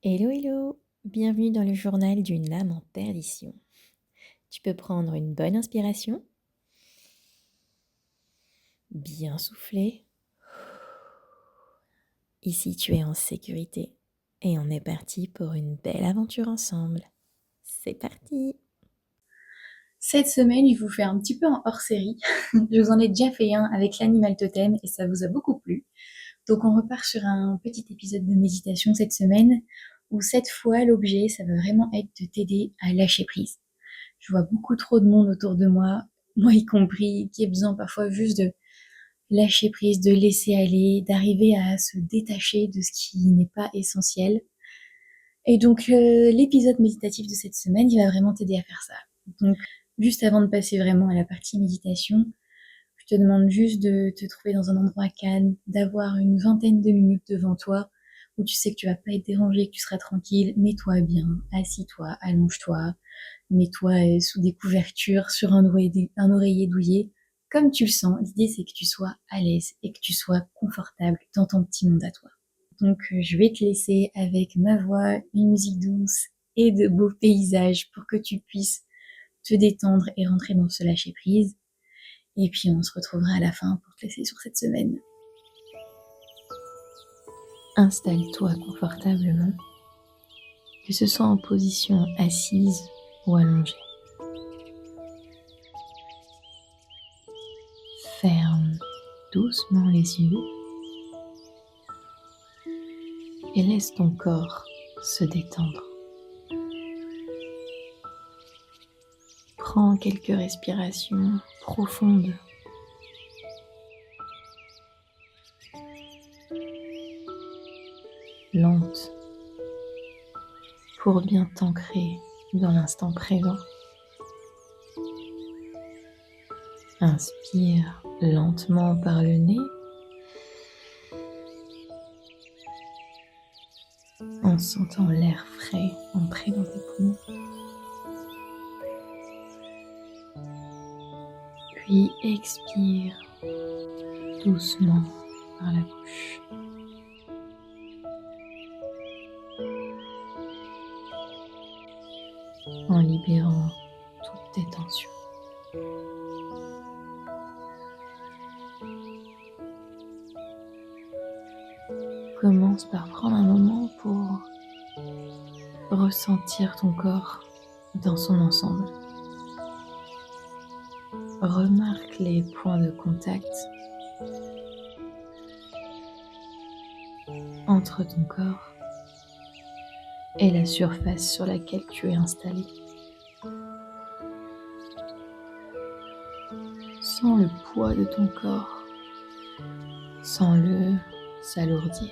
Hello, hello! Bienvenue dans le journal d'une âme en perdition. Tu peux prendre une bonne inspiration, bien souffler. Ici, tu es en sécurité et on est parti pour une belle aventure ensemble. C'est parti! Cette semaine, je vous fais un petit peu en hors-série. Je vous en ai déjà fait un avec l'animal totem et ça vous a beaucoup plu. Donc on repart sur un petit épisode de méditation cette semaine où cette fois l'objet, ça va vraiment être de t'aider à lâcher prise. Je vois beaucoup trop de monde autour de moi y compris, qui a besoin parfois juste de lâcher prise, de laisser aller, d'arriver à se détacher de ce qui n'est pas essentiel. Et donc l'épisode méditatif de cette semaine, il va vraiment t'aider à faire ça. Donc juste avant de passer vraiment à la partie méditation, je te demande juste de te trouver dans un endroit calme, d'avoir une vingtaine de minutes devant toi où tu sais que tu vas pas être dérangé, que tu seras tranquille. Mets-toi bien, assis-toi, allonge-toi, mets-toi sous des couvertures, sur un oreiller douillet, comme tu le sens. L'idée c'est que tu sois à l'aise et que tu sois confortable dans ton petit monde à toi. Donc je vais te laisser avec ma voix, une musique douce et de beaux paysages pour que tu puisses te détendre et rentrer dans ce lâcher prise. Et puis on se retrouvera à la fin pour te laisser sur cette semaine. Installe-toi confortablement, que ce soit en position assise ou allongée. Ferme doucement les yeux et laisse ton corps se détendre. Prends quelques respirations profondes. Lentes, pour bien t'ancrer dans l'instant présent. Inspire lentement par le nez en sentant l'air frais entrer dans tes poumons. Puis expire doucement par la bouche. En libérant toutes tes tensions. Commence par prendre un moment pour ressentir ton corps dans son ensemble. Remarque les points de contact entre ton corps et la surface sur laquelle tu es installé. Sens le poids de ton corps, sens-le s'alourdir.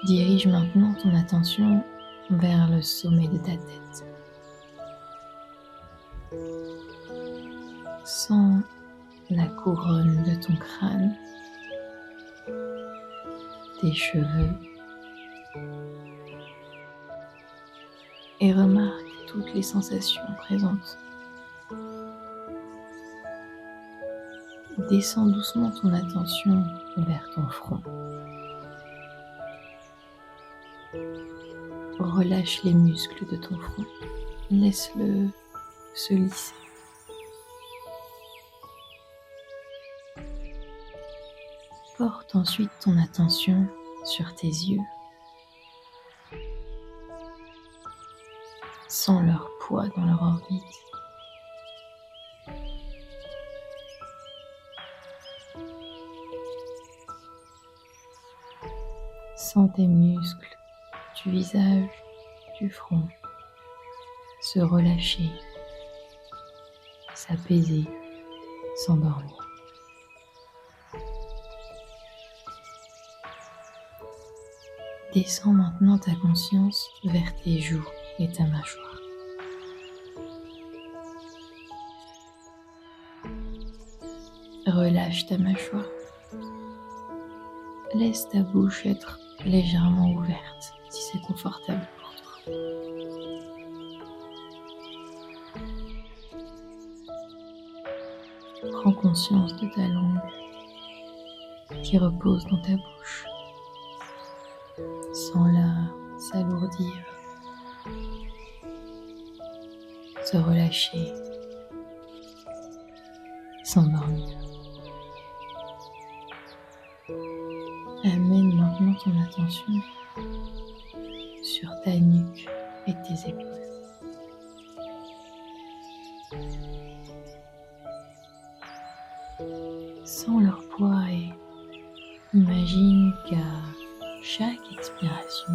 Dirige maintenant ton attention vers le sommet de ta tête. Sens la couronne de ton crâne, tes cheveux, et remarque toutes les sensations présentes. Descends doucement ton attention vers ton front. Relâche les muscles de ton front. Laisse-le se lisser. Porte ensuite ton attention sur tes yeux. Sens leur poids dans leur orbite. Sens tes muscles du visage, du front se relâcher, s'apaiser, s'endormir. Descends maintenant ta conscience vers tes joues et ta mâchoire. Relâche ta mâchoire. Laisse ta bouche être légèrement ouverte si c'est confortable pour toi. Prends conscience de ta langue qui repose dans ta bouche, sans la s'alourdir, se relâcher, s'endormir. Amène maintenant ton attention sur ta nuque et tes épaules. Sens leur poids et imagine qu'à chaque expiration,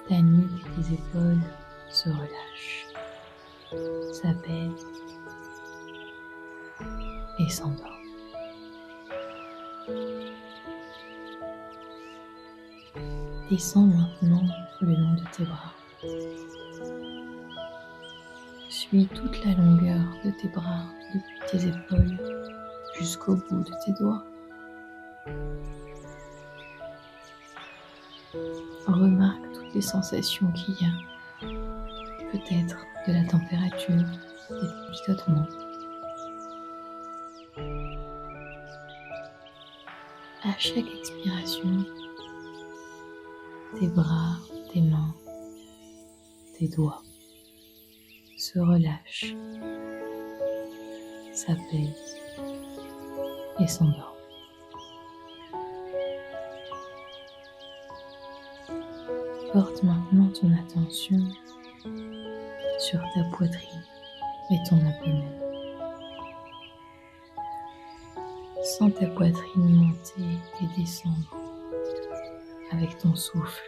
ta nuque et tes épaules se relâchent, s'apaisent et s'endorment. Descends maintenant le long de tes bras. Suis toute la longueur de tes bras depuis tes épaules jusqu'au bout de tes doigts. Remarque toutes les sensations qu'il y a, peut-être de la température, des picotements. À chaque expiration, tes bras, tes mains, tes doigts se relâchent, s'apaisent et s'endorment. Porte maintenant ton attention sur ta poitrine et ton abdomen. Sens ta poitrine monter et descendre avec ton souffle.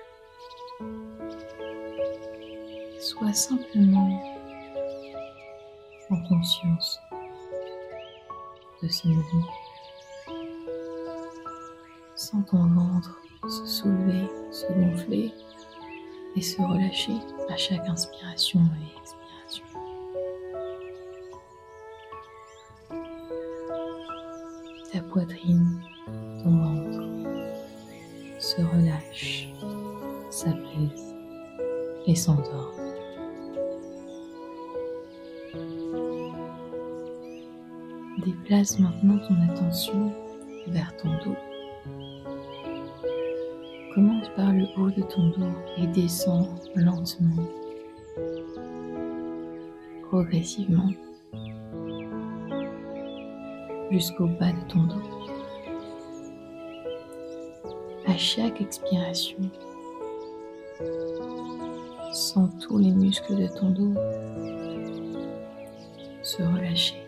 Sois simplement en conscience de ce mouvement. Sens ton ventre se soulever, se gonfler et se relâcher à chaque inspiration et expiration. Ta poitrine, ton ventre se relâche, s'apaise et s'endort. Déplace maintenant ton attention vers ton dos. Commence par le haut de ton dos et descends lentement, progressivement, jusqu'au bas de ton dos. À chaque expiration, sens tous les muscles de ton dos se relâcher,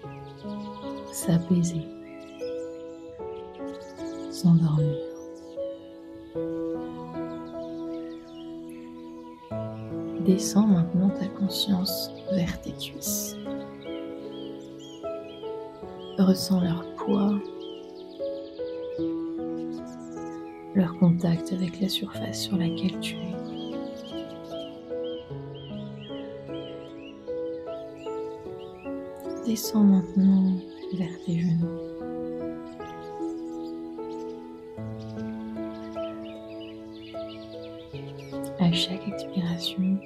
s'apaiser, s'endormir. Descends maintenant ta conscience vers tes cuisses. Ressens leur poids, leur contact avec la surface sur laquelle tu es. Descends maintenant vers tes genoux. À chaque expiration,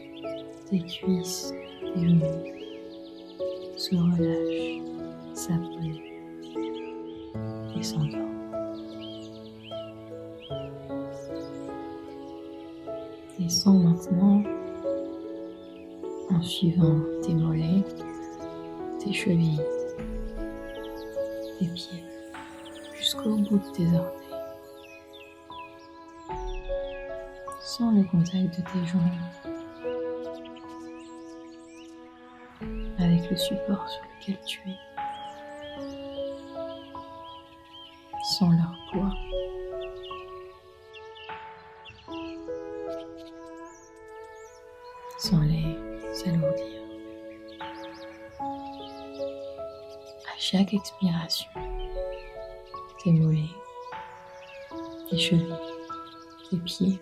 tes cuisses, tes genoux se relâchent, s'apaisent et s'endorment. Descends maintenant en suivant tes mollets, tes chevilles, tes pieds, jusqu'au bout de tes orteils. Sens le contact de tes jambes avec le support sur lequel tu es. Sens leur poids. Sens-les s'alourdir. À chaque expiration, tes mollets, tes chevilles, tes pieds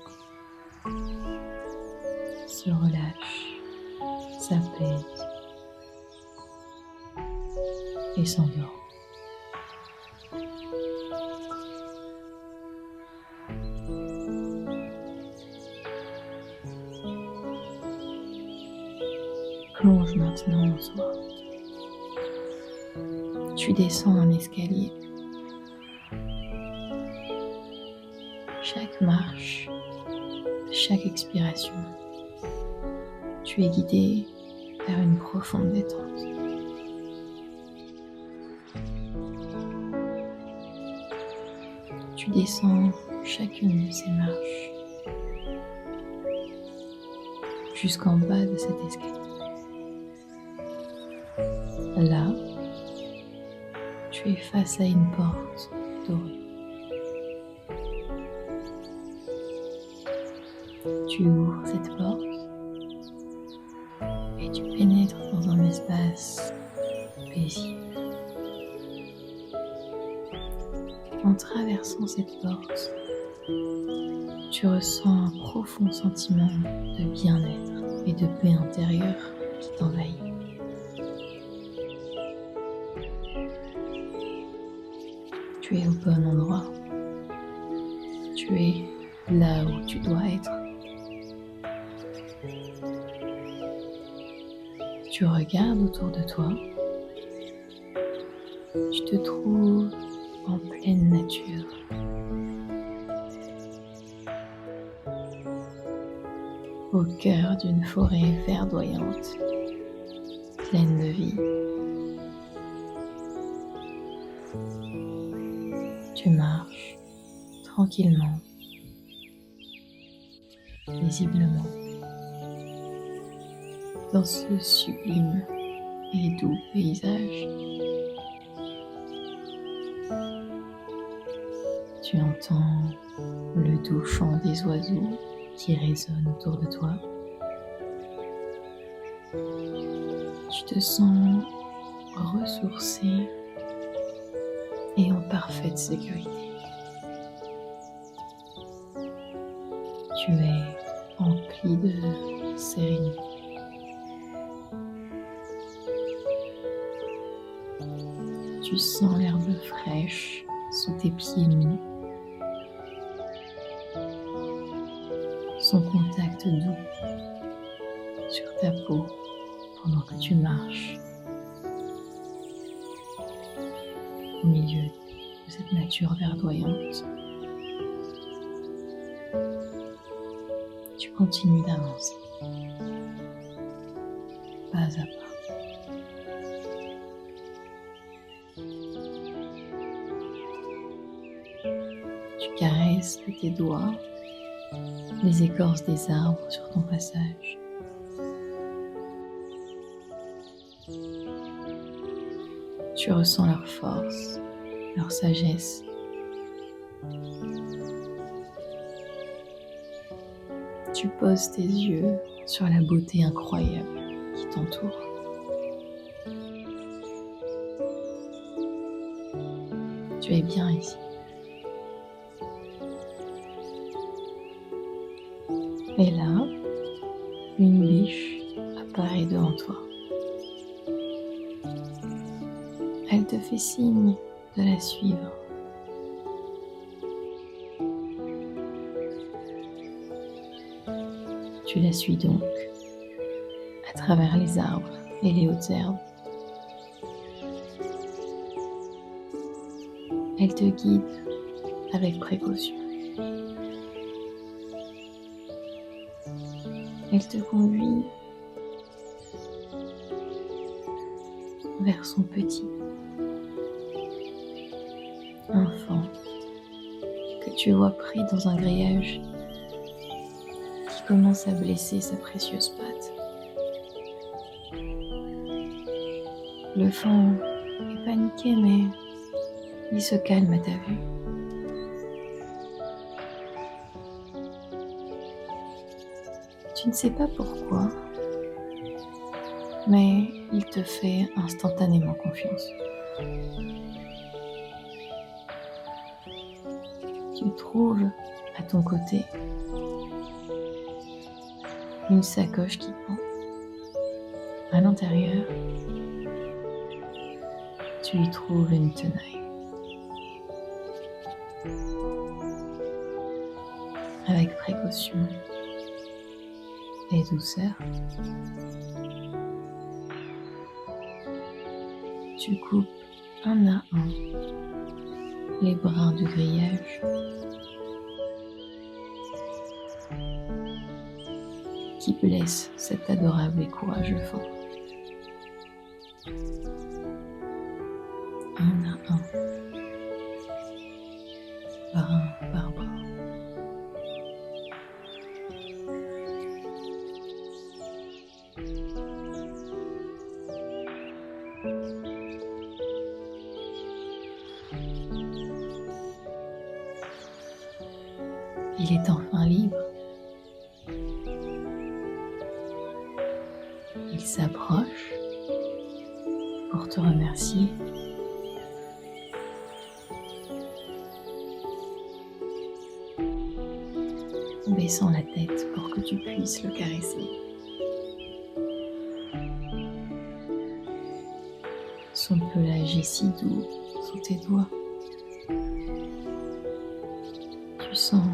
se relâchent, s'apaisent et s'endorment. Plonge maintenant en toi. Tu descends un escalier chaque marche, chaque expiration, tu es guidé vers une profonde détente. Tu descends chacune de ces marches jusqu'en bas de cet escalier. Là, tu es face à une porte dorée. Tu ouvres cette porte et tu pénètres dans un espace paisible. En traversant cette porte, tu ressens un profond sentiment de bien-être et de paix intérieure qui t'envahit. Tu es au bon endroit. Tu es là où tu dois être. Tu regardes autour de toi. Tu te trouves en pleine nature. Au cœur d'une forêt verdoyante, pleine de vie. Tu marches tranquillement, paisiblement, dans ce sublime et doux paysage. Tu entends le doux chant des oiseaux qui résonne autour de toi. Tu te sens ressourcé et en parfaite sécurité. Tu es empli de sérénité. Tu sens l'herbe fraîche sous tes pieds nus, son contact doux sur ta peau pendant que tu marches au milieu de cette nature verdoyante. Tu continues d'avancer, pas à pas. Tu caresses de tes doigts les écorces des arbres sur ton passage. Tu ressens leur force, leur sagesse. Tu poses tes yeux sur la beauté incroyable qui t'entoure. Tu es bien ici. Et là, une biche apparaît devant toi. Elle te fait signe de la suivre. Tu la suis donc à travers les arbres et les hautes herbes. Elle te guide avec précaution. Elle te conduit vers son petit enfant que tu vois pris dans un grillage qui commence à blesser sa précieuse patte. Le fan est paniqué, mais il se calme à ta vue. Tu ne sais pas pourquoi, mais il te fait instantanément confiance. Tu trouves à ton côté une sacoche qui pend. À l'intérieur, tu y trouves une tenaille. Avec précaution et douceur, tu coupes un à un les brins du grillage qui blessent cet adorable et courageux faon. Un à un, brin par brin. Il est enfin libre. Il s'approche pour te remercier. Baissant la tête pour que tu puisses le caresser. Son pelage est si doux sous tes doigts. Tu sens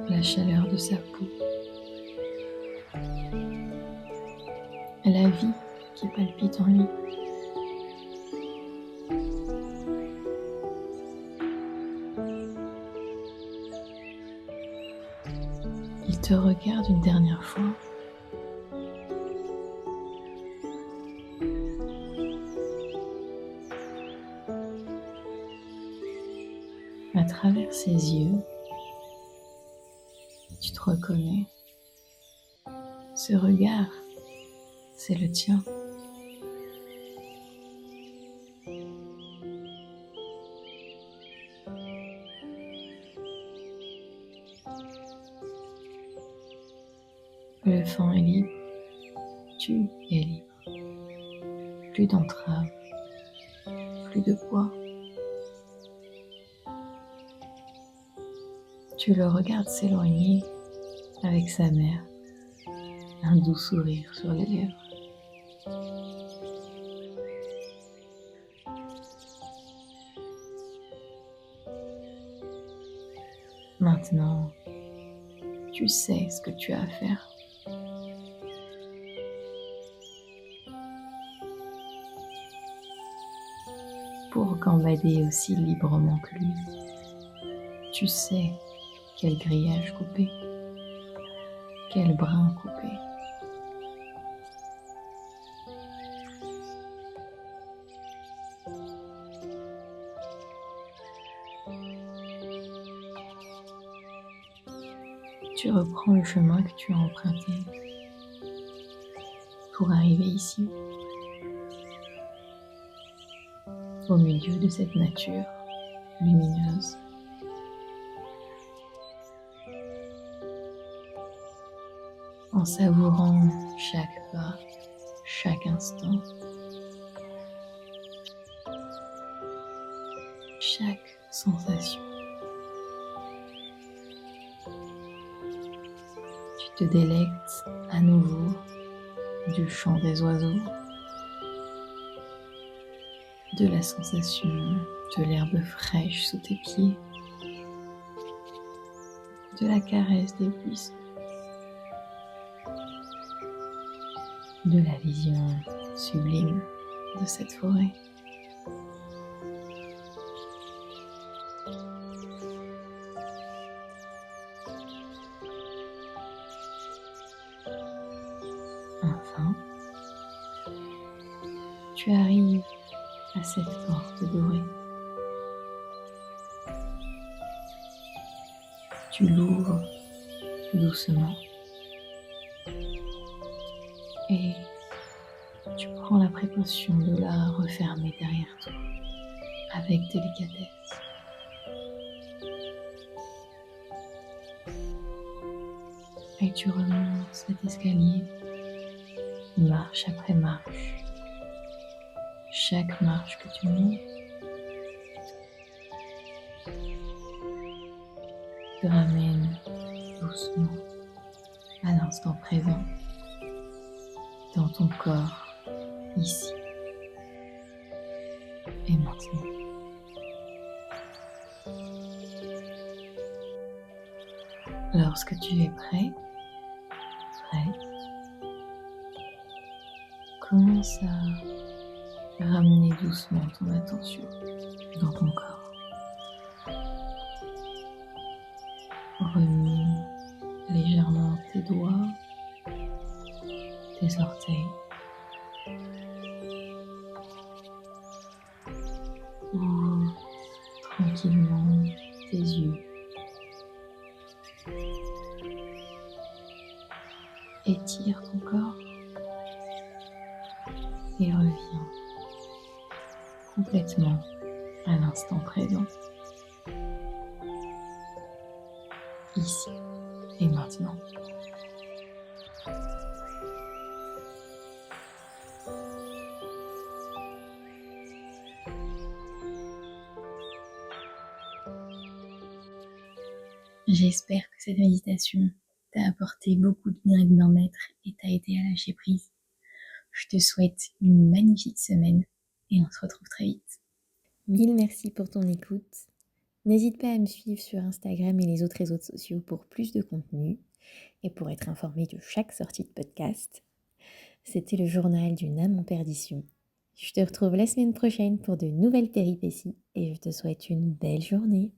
la chaleur de sa peau. La vie qui palpite en lui. Il te regarde une dernière fois. À travers ses yeux, tu te reconnais. Ce regard, c'est le tien. Le faon est libre, tu es libre. Plus d'entraves, plus de poids. Tu le regardes s'éloigner avec sa mère, un doux sourire sur les lèvres. Maintenant, tu sais ce que tu as à faire. Pour gambader aussi librement que lui, tu sais quel grillage couper, quel brin couper. Tu reprends le chemin que tu as emprunté pour arriver ici, au milieu de cette nature lumineuse. En savourant chaque pas, chaque instant, chaque sensation. Tu te délectes à nouveau du chant des oiseaux, de la sensation de l'herbe fraîche sous tes pieds, de la caresse des buissons, de la vision sublime de cette forêt. Enfin, tu arrives à cette porte dorée. Tu l'ouvres doucement et tu prends la précaution de la refermer derrière toi avec délicatesse. Et tu remontes cet escalier, marche après marche. Chaque marche que tu montes te ramène doucement à l'instant présent, dans ton corps, ici et maintenant. Lorsque tu es prêt, commence à ramener doucement ton attention dans ton corps. Remue légèrement tes doigts, tes orteils. Ouvre tranquillement tes yeux. Étire ton corps et reviens complètement à l'instant présent, ici et maintenant. J'espère que cette méditation t'a apporté beaucoup de bien et de bien-être et t'a aidé à lâcher prise. Je te souhaite une magnifique semaine et on se retrouve très vite. Mille merci pour ton écoute. N'hésite pas à me suivre sur Instagram et les autres réseaux sociaux pour plus de contenu et pour être informé de chaque sortie de podcast. C'était le journal d'une âme en perdition. Je te retrouve la semaine prochaine pour de nouvelles péripéties et je te souhaite une belle journée.